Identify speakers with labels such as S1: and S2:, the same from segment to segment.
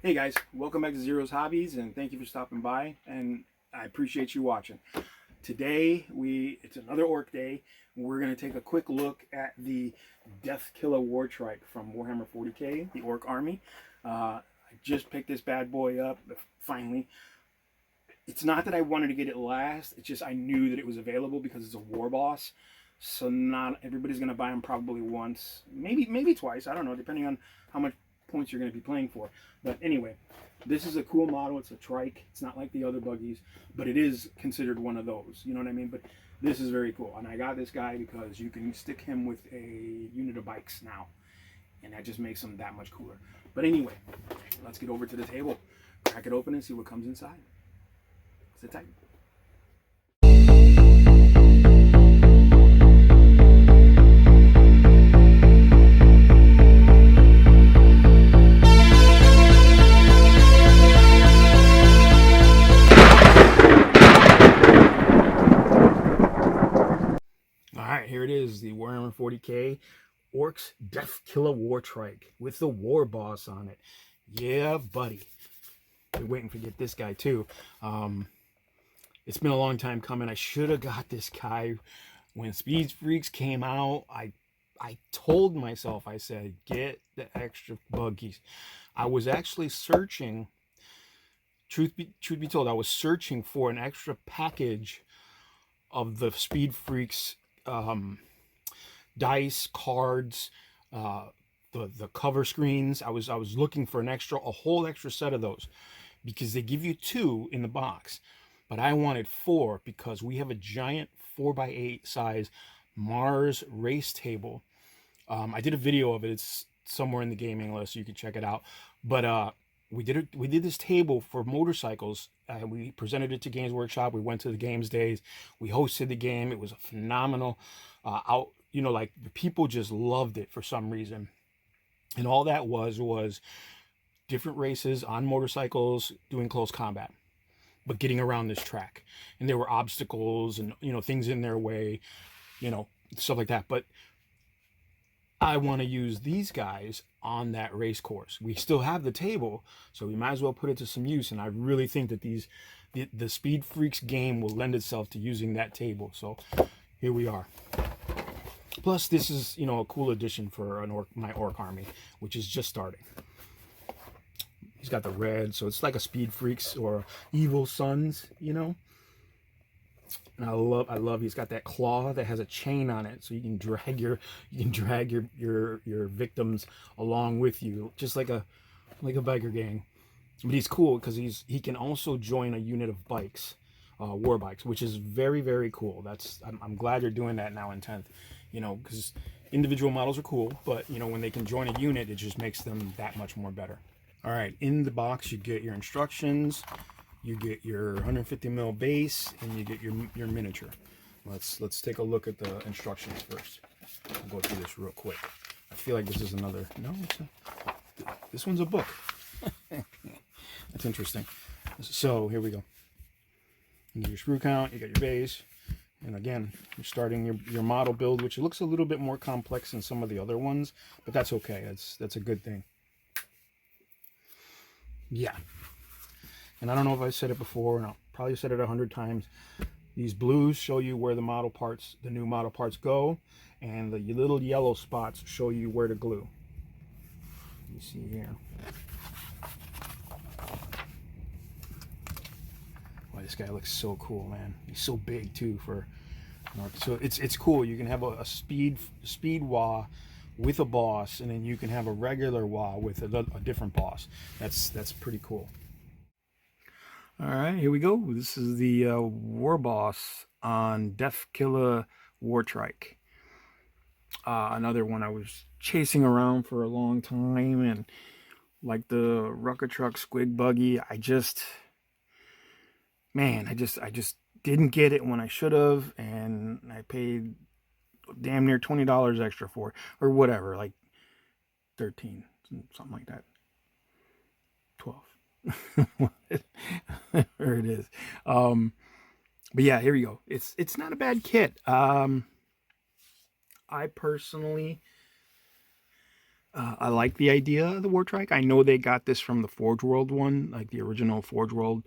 S1: Hey guys, welcome back to Zero's Hobbies, and thank you for stopping by, and I appreciate you watching. Today, it's another orc day. We're going to take a quick look at the Deffkilla Wartrike from Warhammer 40k, the Orc Army. I just picked this bad boy up, finally. It's not that I wanted to get it last, it's just I knew that it was available because it's a war boss. So not everybody's going to buy them probably once, maybe twice, I don't know, depending on how much points you're going to be playing for. But anyway, this is a cool model. It's a trike. It's not like the other buggies, but it is considered one of those, you know what I mean? But this is very cool, and I got this guy because you can stick him with a unit of bikes now, and that just makes him that much cooler. But anyway, let's get over to the table, crack it open, and see what comes inside. Sit tight. Alright, here it is, the Warhammer 40k Orks Deffkilla Wartrike with the war boss on it. Yeah, buddy. Been waiting to get this guy too. It's been a long time coming. I should have got this guy when Speed Freaks came out. I told myself, I said, get the extra buggies. I was actually searching, truth be told, I was searching for an extra package of the Speed Freaks dice, cards, the cover screens. I was looking for a whole extra set of those, because they give you 2 in the box, but I wanted 4 because we have a giant 4x8 size Mars race table. I did a video of it. It's somewhere in the gaming list, so you can check it out. But we did this table for motorcycles. We presented it to Games Workshop. We went to the games days. We hosted the game. It was a phenomenal like the people just loved it for some reason. And all that was different races on motorcycles doing close combat, but getting around this track. And there were obstacles and things in their way, stuff like that. But I want to use these guys on that race course. We still have the table, so we might as well put it to some use. And I really think that the Speed Freaks game will lend itself to using that table. So here we are. Plus, this is a cool addition for my orc army, which is just starting. He's got the red, so it's like a Speed Freaks or Evil Sons, And I love he's got that claw that has a chain on it, so you can drag your victims along with you, just like a biker gang. But he's cool because he can also join a unit of bikes, war bikes, which is very, very cool. I'm glad they're doing that now in 10th, because individual models are cool, but when they can join a unit, it just makes them that much more better. All right, in the box you get your instructions. You get your 150 mil base, and you get your miniature. Let's take a look at the instructions first. I'll go through this real quick. I feel like this is another. No, this one's a book. That's interesting. So here we go. You get your screw count. You got your base, and again, you're starting your model build, which looks a little bit more complex than some of the other ones, but that's okay. That's a good thing. Yeah. And I don't know if I said it before, and I'll probably said it 100 times. These blues show you where the new model parts go, and the little yellow spots show you where to glue. You see here. Wow, this guy looks so cool, man. He's so big too so it's cool. You can have a speed wah with a boss, and then you can have a regular wah with a different boss. That's pretty cool. All right, here we go. This is the war boss on Deffkilla Wartrike. Another one I was chasing around for a long time, and like the Rucker Truck Squig Buggy, I just didn't get it when I should have, and I paid damn near $20 extra for it, or whatever, like 13, something like that. 12. There it is. But yeah, here we go. It's not a bad kit. I personally I like the idea of the Wartrike. I know they got this from the Forge World one, like the original Forge World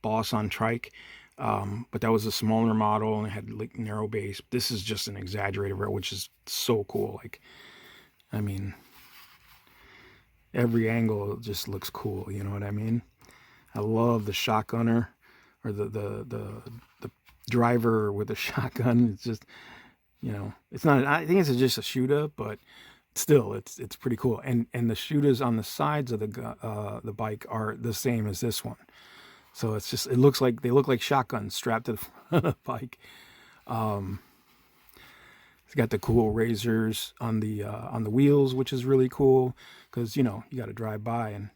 S1: boss on Trike. But that was a smaller model and it had like narrow base. This is just an exaggerated version, which is so cool. Like, I mean, every angle just looks cool. You know what I mean? I love the shotgunner or the driver with the shotgun. It's just, you know, it's not. I think it's just a shooter, but still, it's pretty cool. And the shooters on the sides of the bike are the same as this one. So it's just, it looks like they look like shotguns strapped to the front of the bike. It's got the cool razors on the wheels, which is really cool because, you know, you got to drive by and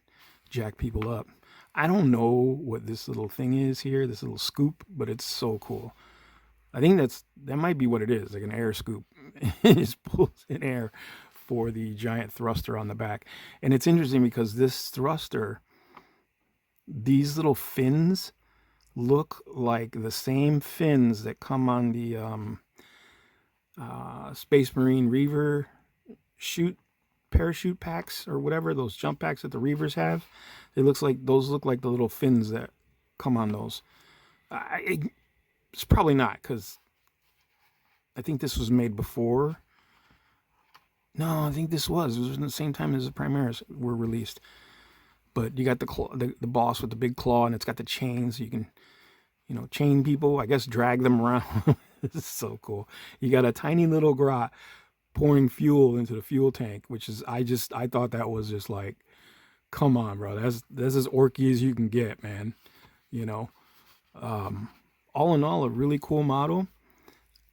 S1: jack people up. I don't know what this little thing is here, this little scoop, but it's so cool. I think that might be what it is, like an air scoop. It just pulls in air for the giant thruster on the back. And it's interesting because this thruster, these little fins look like the same fins that come on the Space Marine Reaver parachute packs or whatever, those jump packs that the Reavers have. Those look like the little fins that come on those. It's probably not, because I think this was made before. No, I think this was in the same time as the Primaris were released. But you got the boss with the big claw, and it's got the chains. So you can, you know, chain people, I guess, drag them around. This is so cool. You got a tiny little grot pouring fuel into the fuel tank, which is, I thought that was just like, come on, bro. That's as orky as you can get, man. You know, all in all, a really cool model.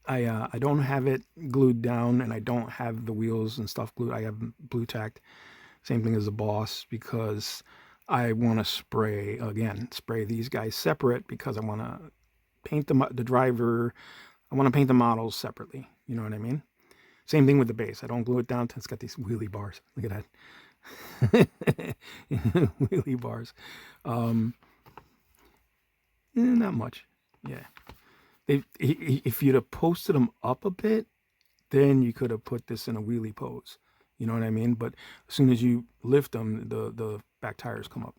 S1: I don't have it glued down, and I don't have the wheels and stuff glued. I have blue tacked. Same thing as the boss, because I want to spray these guys separate, because I want to paint the driver. I want to paint the models separately. You know what I mean? Same thing with the base. I don't glue it down. It's got these wheelie bars. Look at that. Wheelie bars. Not much. Yeah. If you'd have posted them up a bit, then you could have put this in a wheelie pose. You know what I mean? But as soon as you lift them, the back tires come up.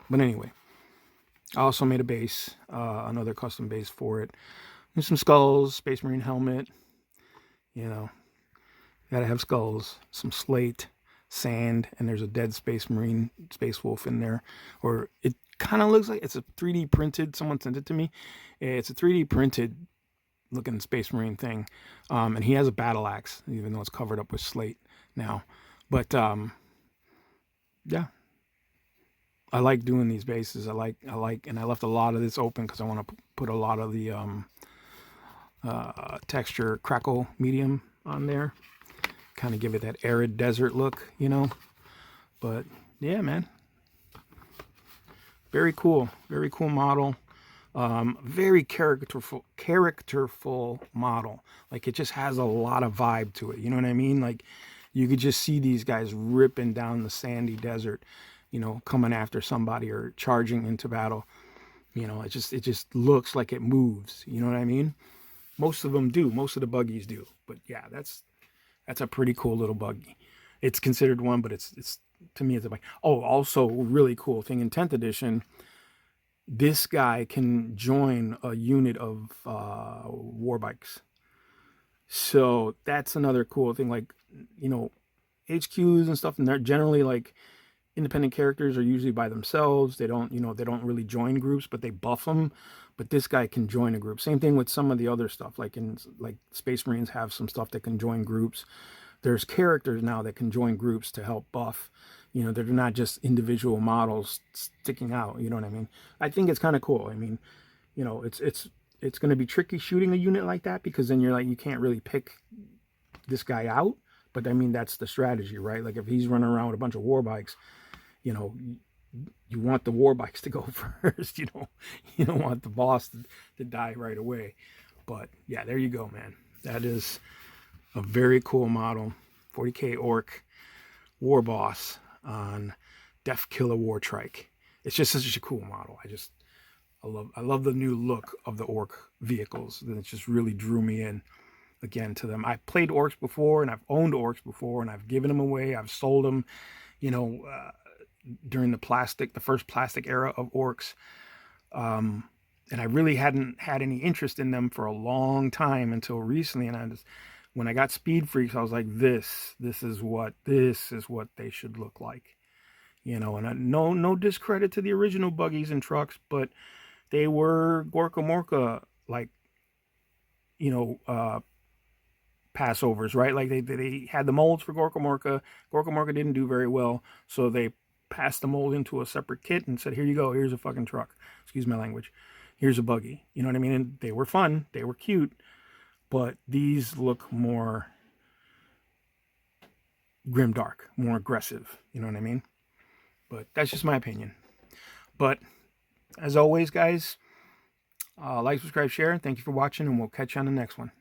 S1: But anyway, I also made a base, another custom base for it. There's some skulls, Space Marine helmet. You know, gotta have skulls, some slate, sand, and there's a dead Space Marine, Space Wolf in there. Or it kind of looks like it's a 3D printed. Someone sent it to me. It's a 3D printed looking Space Marine thing, and he has a battle axe, even though it's covered up with slate now. But yeah, I like doing these bases. I like, and I left a lot of this open because I want to put a lot of the texture crackle medium on there, kind of give it that arid desert look, you know. But yeah, man, very cool model. Very characterful model. Like, it just has a lot of vibe to it. You know what I mean? Like, you could just see these guys ripping down the sandy desert, you know, coming after somebody or charging into battle. You know, it just looks like it moves. You know what I mean? Most of them do. Most of the buggies do. But yeah, that's a pretty cool little buggy. It's considered one, but it's to me, it's a buggy. Oh, also really cool thing in 10th edition. This guy can join a unit of war bikes. So that's another cool thing. Like, you know, HQs and stuff, and they're generally like independent characters are usually by themselves. They don't really join groups, but they buff them. But this guy can join a group. Same thing with some of the other stuff. Like Space Marines have some stuff that can join groups. There's characters now that can join groups to help buff. You know, they're not just individual models sticking out. You know what I mean? I think it's kind of cool. I mean, you know, it's going to be tricky shooting a unit like that, because then you're like, you can't really pick this guy out. But I mean, that's the strategy, right? Like, if he's running around with a bunch of war bikes, you know, you want the war bikes to go first. You don't want the boss to die right away. But yeah, there you go, man. That is a very cool model. 40K Ork War Boss on Deffkilla Wartrike. It's just such a cool model. I love the new look of the Ork vehicles. It just really drew me in. again to them. I've played Orks before, and I've owned Orks before, and I've given them away. I've sold them, you know, during the first plastic era of Orks. And I really hadn't had any interest in them for a long time until recently. And when I got Speed Freaks, I was like, this is what they should look like, you know. And no discredit to the original buggies and trucks, but they were Gorka Morka, like, you know, Passovers, right? Like they had the molds for Gorka Morka. Gorka Morka didn't do very well, so they passed the mold into a separate kit and said, here you go, here's a fucking truck. Excuse my language. Here's a buggy. You know what I mean? And they were fun, they were cute, but these look more grimdark, more aggressive. You know what I mean? But that's just my opinion. But as always, guys, like, subscribe, share. Thank you for watching, and we'll catch you on the next one.